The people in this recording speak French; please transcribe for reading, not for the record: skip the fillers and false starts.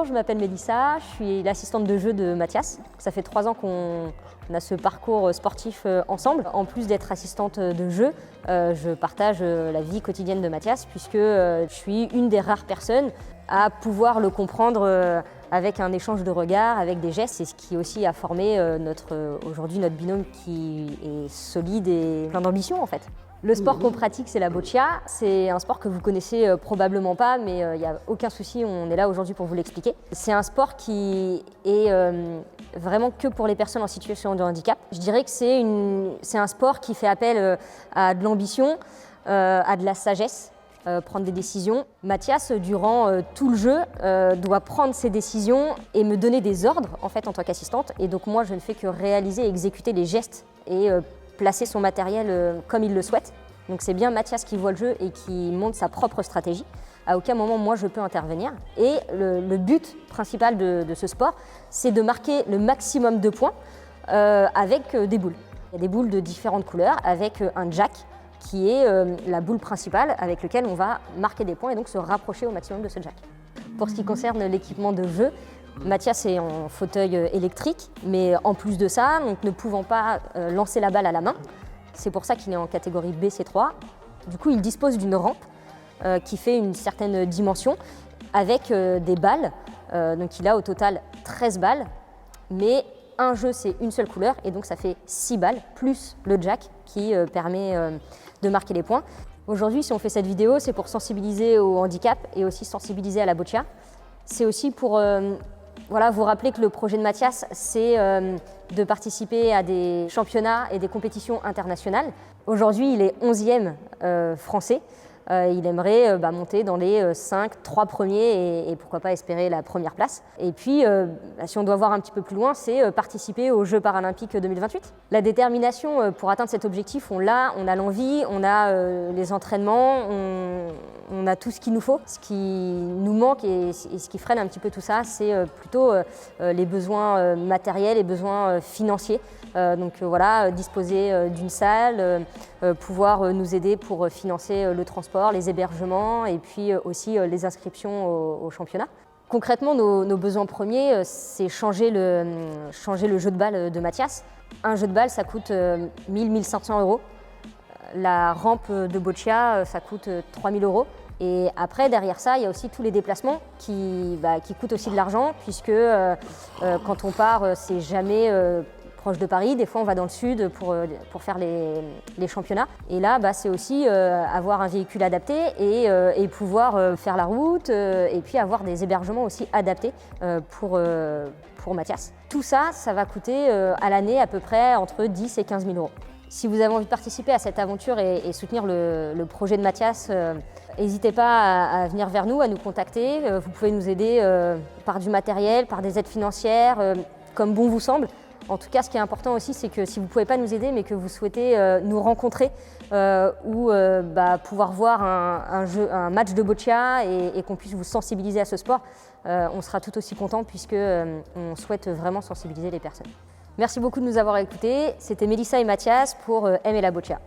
je m'appelle Mélissa, je suis l'assistante de jeu de Mathias. Ça fait 3 ans qu'on a ce parcours sportif ensemble. En plus d'être assistante de jeu, je partage la vie quotidienne de Mathias puisque je suis une des rares personnes à pouvoir le comprendre avec un échange de regards, avec des gestes. C'est ce qui aussi a formé aujourd'hui notre binôme qui est solide et plein d'ambition en fait. Le sport qu'on pratique, c'est la boccia. C'est un sport que vous connaissez probablement pas, mais il n'y a aucun souci, on est là aujourd'hui pour vous l'expliquer. C'est un sport qui est vraiment que pour les personnes en situation de handicap. Je dirais que c'est un sport qui fait appel à de l'ambition, à de la sagesse, prendre des décisions. Mathias, durant tout le jeu, doit prendre ses décisions et me donner des ordres en fait, en tant qu'assistante. Et donc moi, je ne fais que réaliser et exécuter les gestes et placer son matériel comme il le souhaite. Donc c'est bien Mathias qui voit le jeu et qui monte sa propre stratégie. À aucun moment, moi, je peux intervenir. Et le but principal de ce sport, c'est de marquer le maximum de points avec des boules. Il y a des boules de différentes couleurs avec un jack qui est la boule principale avec laquelle on va marquer des points et donc se rapprocher au maximum de ce jack. Pour ce qui concerne l'équipement de jeu, Mathias est en fauteuil électrique, mais en plus de ça, donc ne pouvant pas lancer la balle à la main, c'est pour ça qu'il est en catégorie BC3. Du coup, il dispose d'une rampe qui fait une certaine dimension avec des balles. Donc il a au total 13 balles, mais un jeu c'est une seule couleur et donc ça fait 6 balles, plus le jack qui permet de marquer les points. Aujourd'hui, si on fait cette vidéo, c'est pour sensibiliser au handicap et aussi sensibiliser à la boccia. C'est aussi pour vous rappeler que le projet de Mathias, c'est de participer à des championnats et des compétitions internationales. Aujourd'hui, il est 11e français. Il aimerait monter dans les 3 premiers et pourquoi pas espérer la première place. Et puis, si on doit voir un petit peu plus loin, c'est participer aux Jeux paralympiques 2028. La détermination pour atteindre cet objectif, on a l'envie, on a les entraînements, on a tout ce qu'il nous faut. Ce qui nous manque et ce qui freine un petit peu tout ça, c'est plutôt les besoins matériels et besoins financiers. Disposer d'une salle, pouvoir nous aider pour financer le transport, les hébergements et puis aussi les inscriptions au championnat. Concrètement, nos besoins premiers, c'est changer le jeu de balle de Mathias. Un jeu de balle, ça coûte 1 500 €. La rampe de boccia, ça coûte 3 000 €. Et après, derrière ça, il y a aussi tous les déplacements qui coûtent aussi de l'argent, puisque quand on part, c'est jamais proche de Paris. Des fois, on va dans le sud pour faire les championnats. Et là, c'est aussi avoir un véhicule adapté et pouvoir faire la route et puis avoir des hébergements aussi adaptés pour Mathias. Tout ça, ça va coûter à l'année à peu près entre 10 et 15 000 €. Si vous avez envie de participer à cette aventure et soutenir le projet de Mathias, n'hésitez pas à venir vers nous, à nous contacter. Vous pouvez nous aider par du matériel, par des aides financières, comme bon vous semble. En tout cas, ce qui est important aussi, c'est que si vous ne pouvez pas nous aider, mais que vous souhaitez nous rencontrer ou pouvoir voir un match de boccia et qu'on puisse vous sensibiliser à ce sport, on sera tout aussi content puisqu'on souhaite vraiment sensibiliser les personnes. Merci beaucoup de nous avoir écoutés. C'était Mélissa et Mathias pour Aimer la boccia.